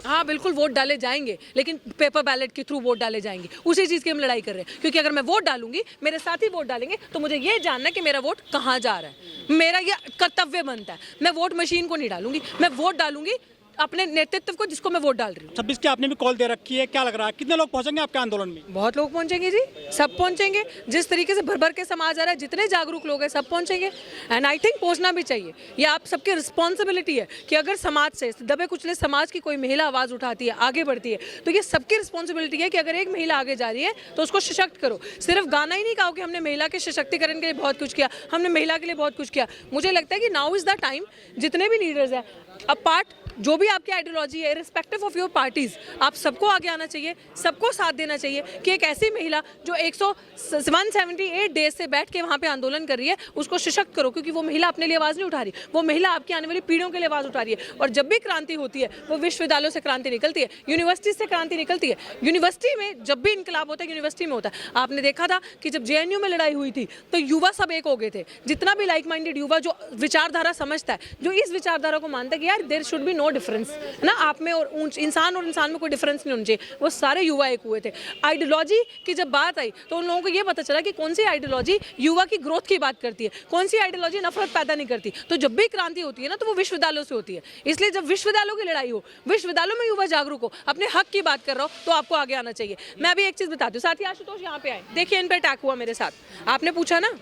हाँ बिल्कुल वोट डाले जाएंगे, लेकिन पेपर बैलेट के थ्रू वोट डाले जाएंगे। उसी चीज़ की हम लड़ाई कर रहे हैं, क्योंकि अगर मैं वोट डालूंगी, मेरे साथी वोट डालेंगे, तो मुझे ये जानना है कि मेरा वोट कहाँ जा रहा है। मेरा ये कर्तव्य बनता है। मैं वोट मशीन को नहीं डालूंगी, मैं वोट डालूंगी अपने नेतृत्व को, जिसको मैं वोट डाल रही हूँ। 26 की आपने भी कॉल दे रखी है, क्या लग रहा है कितने लोग पहुंचेंगे आपके आंदोलन में? बहुत लोग पहुंचेंगे जी, सब पहुंचेंगे। जिस तरीके से भर भर के समाज आ रहा है, जितने जागरूक लोग हैं सब पहुंचेंगे। एंड आई थिंक पहुंचना भी चाहिए। ये आप सबकी रिस्पॉन्सिबिलिटी है कि अगर समाज से, दबे कुचले समाज की कोई महिला आवाज़ उठाती है, आगे बढ़ती है, तो ये सबकी रिस्पॉन्सिबिलिटी है कि अगर एक महिला आगे जा रही है तो उसको सशक्त करो। सिर्फ गाना ही नहीं कहा कि हमने महिला के सशक्तिकरण के लिए बहुत कुछ किया, हमने महिला के लिए बहुत कुछ किया। मुझे लगता है कि नाउ इज़ द टाइम, जितने भी लीडर्स हैं, अपार्ट जो भी आपकी आइडियोलॉजी है, रिस्पेक्टिव ऑफ योर पार्टीज, आप सबको आगे आना चाहिए, सबको साथ देना चाहिए कि एक ऐसी महिला जो 178 डेज से बैठ के वहाँ पे आंदोलन कर रही है, उसको सशक्त करो, क्योंकि वो महिला अपने लिए आवाज़ नहीं उठा रही, वो महिला आपकी आने वाली पीढ़ियों के लिए आवाज़ उठा रही है। और जब भी क्रांति होती है, वो विश्वविद्यालयों से क्रांति निकलती है, यूनिवर्सिटी से क्रांति निकलती है। यूनिवर्सिटी में जब भी इनकलाब होता है, यूनिवर्सिटी में होता है। आपने देखा था कि जब JNU में लड़ाई हुई थी, तो युवा सब एक हो गए थे। जितना भी लाइक माइंडेड युवा जो विचारधारा समझता है, जो इस विचारधारा को मानता है कि यार there should be no difference ना, आप में और इंसान में कोई डिफरेंस नहीं होना चाहिए, वो सारे युवा एक हुए थे। आइडियोलॉजी की जब बात आई तो उन लोगों को ये पता चला कि कौन सी आइडियोलॉजी युवा की ग्रोथ की बात करती है, कौन सी आइडियोलॉजी नफरत पैदा नहीं करती। तो जब भी क्रांति होती है ना, तो वो विश्वविद्यालयों से होती है। इसलिए जब विश्वविद्यालयों की लड़ाई हो, विश्वविद्यालयों में युवा जागरूक हो, अपने हक की बात कर रहा हो, तो आपको आगे आना चाहिए। मैं अभी एक चीज़ बताती हूँ, साथी आशुतोष यहाँ पे आए, देखिए इन पर अटैक हुआ मेरे साथ। आपने पूछा ना,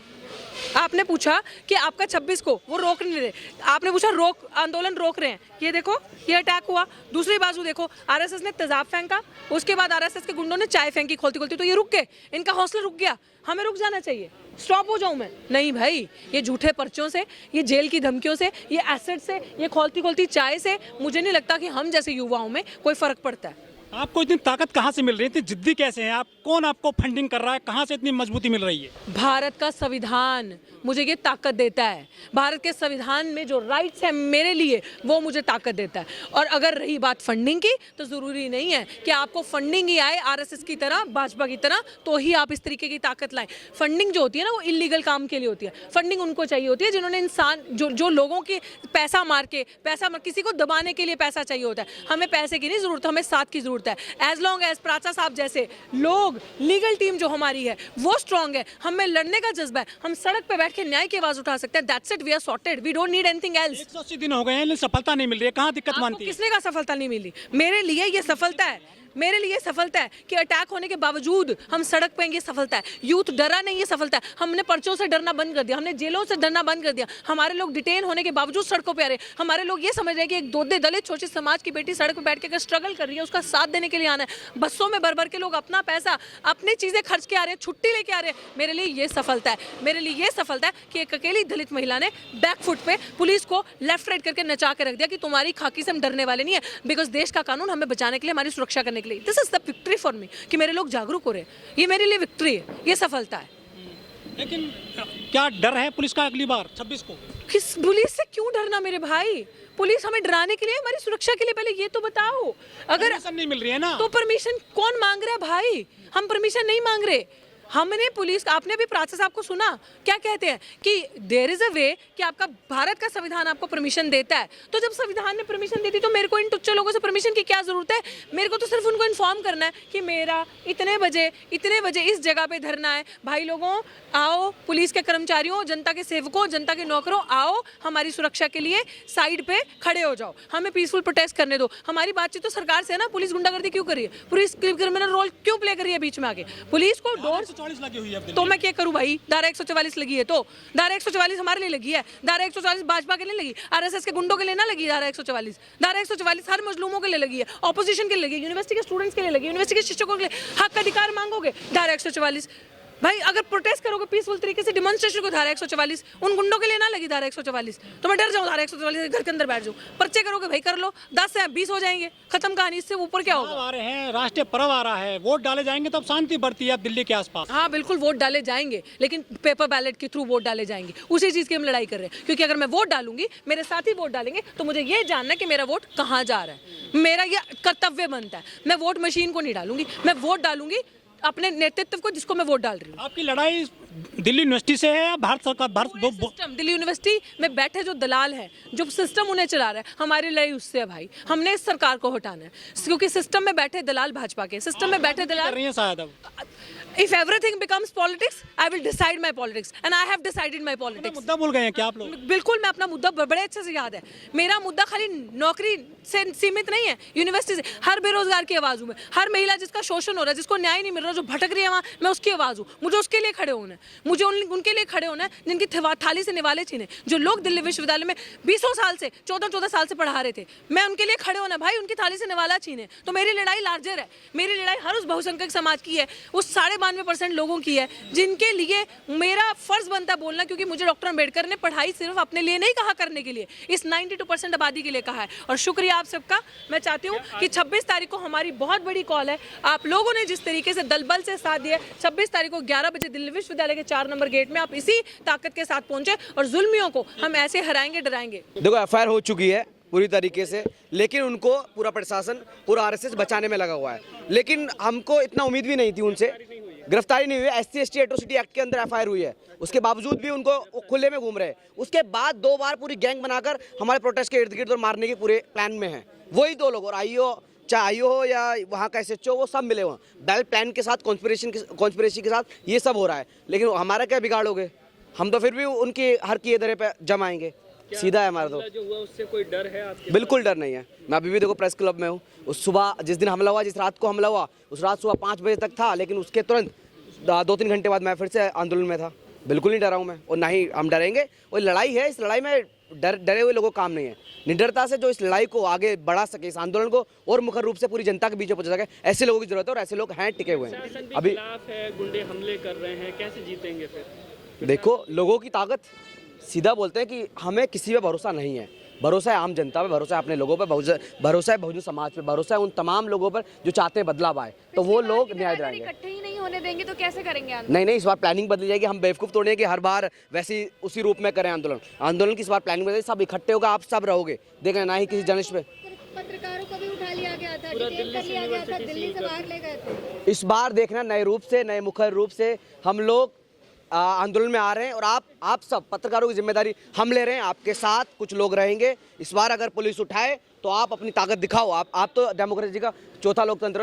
आपने पूछा कि आपका 26 को वो रोक नहीं रहे, आपने पूछा आंदोलन रोक रहे हैं, ये देखो ये अटैक हुआ। दूसरी बाजू देखो, RSS ने तेजाब फेंका, उसके बाद RSS के गुंडों ने चाय फेंकी खोलती खोलती, तो ये रुक गए, इनका हौसला रुक गया। हमें रुक जाना चाहिए, स्टॉप हो जाऊं मैं? नहीं भाई, ये झूठे पर्चों से, ये जेल की धमकियों से, ये एसिड से, ये खोलती खोलती चाय से मुझे नहीं लगता कि हम जैसे युवाओं में कोई फर्क पड़ता है। आपको इतनी ताकत कहाँ से मिल रही है, इतनी जिद्दी कैसे हैं आप? कौन आपको फंडिंग कर रहा है, कहाँ से इतनी मजबूती मिल रही है? भारत का संविधान मुझे ये ताकत देता है। भारत के संविधान में जो राइट्स हैं मेरे लिए, वो मुझे ताकत देता है। और अगर रही बात फंडिंग की, तो ज़रूरी नहीं है कि आपको फंडिंग ही आए RSS की तरह, भाजपा की तरह, तो ही आप इस तरीके की ताकत लाएं। फंडिंग जो होती है ना, वो इलीगल काम के लिए होती है। फंडिंग उनको चाहिए होती है जिन्होंने जो लोगों की पैसा मार किसी को दबाने के लिए पैसा चाहिए होता है। हमें पैसे की नहीं ज़रूरत, हमें साथ की ज़रूरत है। एज लॉन्ग एज प्राचा साहब जैसे लोग, लीगल टीम जो हमारी है वो स्ट्रांग है, हमें लड़ने का जज्बा है, हम सड़क पे बैठ के न्याय की आवाज उठा सकते हैं। That's it, we are sorted, we don't need anything else. 180 दिन हो गए हैं, लेकिन सफलता नहीं मिल रही है, कहाँ दिक्कत मानती है? किसने कहा सफलता नहीं मिली? मेरे लिए ये सफलता है, मेरे लिए सफलता है कि अटैक होने के बावजूद हम सड़क पे, ये सफलता है। यूथ डरा नहीं, ये सफलता है। हमने पर्चों से डरना बंद कर दिया, हमने जेलों से डरना बंद कर दिया। हमारे लोग डिटेन होने के बावजूद सड़कों पे आ रहे। हमारे लोग ये समझ रहे हैं कि एक दोदे दलित छोटी समाज की बेटी सड़क पे बैठ के अगर स्ट्रगल कर रही है, उसका साथ देने के लिए आना है। बसों में भर भर के लोग अपना पैसा, अपनी चीजें खर्च के आ रहे हैं, छुट्टी लेके आ रहे हैं। मेरे लिए ये सफलता है। मेरे लिए ये सफलता है कि एक अकेली दलित महिला ने बैकफुट पे पुलिस को लेफ्ट राइट करके नचा के रख दिया कि तुम्हारी खाकी से हम डरने वाले नहीं है, बिकॉज देश का कानून हमें बचाने के लिए, हमारी सुरक्षा करने के लिए। This is the victory for me कि मेरे लोग जागरूक हो रहे हैं। ये मेरे लिए विक्ट्री है, ये सफलता है। लेकिन क्या डर है पुलिस का अगली बार 26 को? किस पुलिस से क्यों डरना मेरे भाई? पुलिस हमें डराने के लिए, हमारी सुरक्षा के लिए? पहले ये तो बताओ। अगर परमिशन नहीं मिल रही है ना, तो परमिशन कौन मांग रहा है भाई? हम परमिशन नहीं मांग रहे। हमने पुलिस, आपने भी प्राचा साहब को सुना क्या कहते हैं कि देयर इज अ वे कि आपका भारत का संविधान आपको परमिशन देता है। तो जब संविधान ने परमिशन देती, तो मेरे को इन टुच्चे लोगों से परमिशन की क्या जरूरत है? मेरे को तो सिर्फ उनको इन्फॉर्म करना है कि मेरा इतने बजे इस जगह पे धरना है। भाई लोगों आओ, पुलिस के कर्मचारियों, जनता के सेवकों, जनता के नौकरों, आओ हमारी सुरक्षा के लिए साइड पे खड़े हो जाओ, हमें पीसफुल प्रोटेस्ट करने दो। हमारी बातचीत तो सरकार से है ना। पुलिस गुंडागर्दी क्यों कर रही है? पुलिस क्रिमिनल रोल क्यों प्ले कर रही है बीच में आके? पुलिस को डोर 144 लगी हुई है। तो मैं क्या करूं भाई? धारा 144 लगी है, तो धारा 144 हमारे लिए लगी है। धारा 144 भाजपा के लिए लगी, RSS के गुंडों के लिए ना लगी। धारा 144 हर मजलूमों के लिए लगी है, ऑपोजिशन के लिए लगी, यूनिवर्सिटी के स्टूडेंट्स के लिए लगी, यूनिवर्सिटी के शिक्षकों के लिए। हक अधिकार मांगोगे, धारा 144। भाई अगर प्रोटेस्ट करोगे पीसफुल तरीके से, डिमॉन्स्ट्रेशन को, धारा 144। उन गुंडों के लिए ना लगी धारा 144। तो मैं डर जाऊं धारा 144 घर के अंदर बैठ जाऊं? पर्चे करोगे भाई, कर लो, 10 से 20 हो जाएंगे, खत्म कहानी। इससे ऊपर क्या होगा? आ रहे हैं, राष्ट्रीय पर्व आ रहा है, वोट डाले जाएंगे तब शांति बढ़ती है दिल्ली के आसपास। हाँ बिल्कुल वोट डाले जाएंगे, लेकिन पेपर बैलेट के थ्रू वोट डाले जाएंगे। उसी चीज़ की हम लड़ाई कर रहे हैं, क्योंकि अगर मैं वोट डालूंगी, मेरे साथी वोट डालेंगे, तो मुझे ये जानना है कि मेरा वोट कहाँ जा रहा है। मेरा ये कर्तव्य बनता है। मैं वोट मशीन को नहीं डालूंगी, मैं वोट डालूंगी अपने नेतृत्व को जिसको मैं वोट डाल रही हूँ। आपकी लड़ाई दिल्ली यूनिवर्सिटी से है या भारत सरकार सिस्टम दिल्ली यूनिवर्सिटी में बैठे जो दलाल है, जो सिस्टम उन्हें चला रहा है, हमारी लड़ाई उससे है भाई। हमने इस सरकार को हटाना है क्योंकि सिस्टम में बैठे दलाल भाजपा के, सिस्टम में बैठे कर दलाल। रही हैं शायद अब। If everything becomes politics, I will decide my politics and I have decided my politics. मुद्दा भूल गए हैं क्या आप लोग? बिल्कुल, मैं अपना मुद्दा बड़े अच्छे से याद है। मेरा मुद्दा खाली नौकरी से सीमित नहीं है, यूनिवर्सिटी से हर बेरोजगार की आवाज़ हूँ मैं, हर महिला जिसका शोषण हो रहा है, जिसको न्याय नहीं मिल रहा, जो भटक रही है वहाँ, मैं उसकी आवाज़ हूँ। मुझे उसके लिए खड़े होना है, मुझे उनके लिए खड़े होना है जिनकी थाली से निवाले छीने, जो लोग दिल्ली विश्वविद्यालय में 20 साल से 14 साल से पढ़ा रहे थे, मैं उनके लिए खड़े होना भाई, उनकी थाली से निवाला छीने। तो मेरी लड़ाई लार्जर है, मेरी लड़ाई हर उस बहुसंख्यक समाज की है, उस 92% लोगों की है जिनके लिए मेरा फर्ज बनता है बोलना, क्योंकि मुझे डॉक्टर अंबेडकर ने पढ़ाई सिर्फ अपने लिए नहीं कहा करने के लिए, इस 92% आबादी के लिए कहा है। और शुक्रिया आप सबका। मैं चाहती हूँ कि 26 तारीख को हमारी बहुत बड़ी कॉल है, आप लोगों ने जिस तरीके से दल बल से साथ दिया, 26 तारीख को 11 बजे दिल्ली विश्वविद्यालय के 4 नंबर गेट में आप इसी ताकत के साथ पहुंचे और जुल्मियों को हम ऐसे हराएंगे, डराएंगे। देखो एफआईआर हो चुकी है पूरी तरीके से, लेकिन उनको पूरा प्रशासन, पूरा आरएसएस बचाने में लगा हुआ है। लेकिन हमको इतना उम्मीद भी नहीं थी उनसे, गिरफ्तारी नहीं हुई है। SC/ST एट्रोसिटी एक्ट के अंदर एफआईआर हुई है, उसके बावजूद भी उनको खुले में घूम रहे हैं। उसके बाद 2 बार पूरी गैंग बनाकर हमारे प्रोटेस्ट के इर्द गिर्द और मारने के पूरे प्लान में है वही 2 लोग। और आईओ, चाहे आईओ हो या वहाँ का SHO, वो सब मिले हुए हैं बैल प्लान के साथ, कॉन्स्पिरेसी के साथ ये सब हो रहा है। लेकिन हमारा क्या बिगाड़ोगे? हम तो फिर भी उनकी हर किए दरे पे जमाएंगे, सीधा है हमारा। तो जो हुआ उससे कोई डर है आपके? बिल्कुल डर नहीं है। मैं अभी भी देखो प्रेस क्लब में हूँ। उस सुबह जिस दिन हमला हुआ, जिस रात को हमला हुआ, उस रात सुबह 5 बजे तक था, लेकिन उसके तुरंत 2-3 घंटे बाद मैं फिर से आंदोलन में था। बिल्कुल नहीं डरा हूँ मैं, और ना ही हम डरेंगे। और लड़ाई है, इस लड़ाई में डरे हुए लोगों का काम नहीं है। निडरता से जो इस लड़ाई को आगे बढ़ा सके, इस आंदोलन को और मुखर रूप से पूरी जनता के बीच में पहुंचा सके, ऐसे लोगों की जरूरत है और ऐसे लोग हैं, टिके हुए हैं। अभी खिलाफ है, गुंडे हमले कर रहे हैं, कैसे जीतेंगे फिर? देखो लोगों की ताकत, सीधा बोलते हैं कि हमें किसी पे भरोसा नहीं है। भरोसा है आम जनता पे, भरोसा है अपने लोगों पे, भरोसा है बहुजन समाज पे, भरोसा है उन तमाम लोगों पर जो चाहते हैं बदलाव आए, तो वो लोग न्याय दिलाएंगे। इकट्ठे ही नहीं होने देंगे तो कैसे करेंगे आंदोलन? नहीं, इस बार प्लानिंग बदली जाएगी। हम बेवकूफ़ तोड़े कि हर बार वैसे उसी रूप में करें आंदोलन की इस बार प्लानिंग बदली, सब इकट्ठे होगा, आप सब रहोगे, देखें ना ही किसी जर्नलिस्ट पे। पत्रकारों को भी उठा लिया गया था, डिटेन कर लिया गया था, दिल्ली से बाहर ले गए थे। इस बार देखना नए रूप से, नए मुखर रूप से हम लोग आंदोलन में आ रहे हैं, और आप सब पत्रकारों की जिम्मेदारी हम ले रहे हैं, आपके साथ कुछ लोग रहेंगे। इस बार अगर पुलिस उठाए तो आप अपनी ताकत दिखाओ। आप तो डेमोक्रेसी का चौथा लोकतंत्र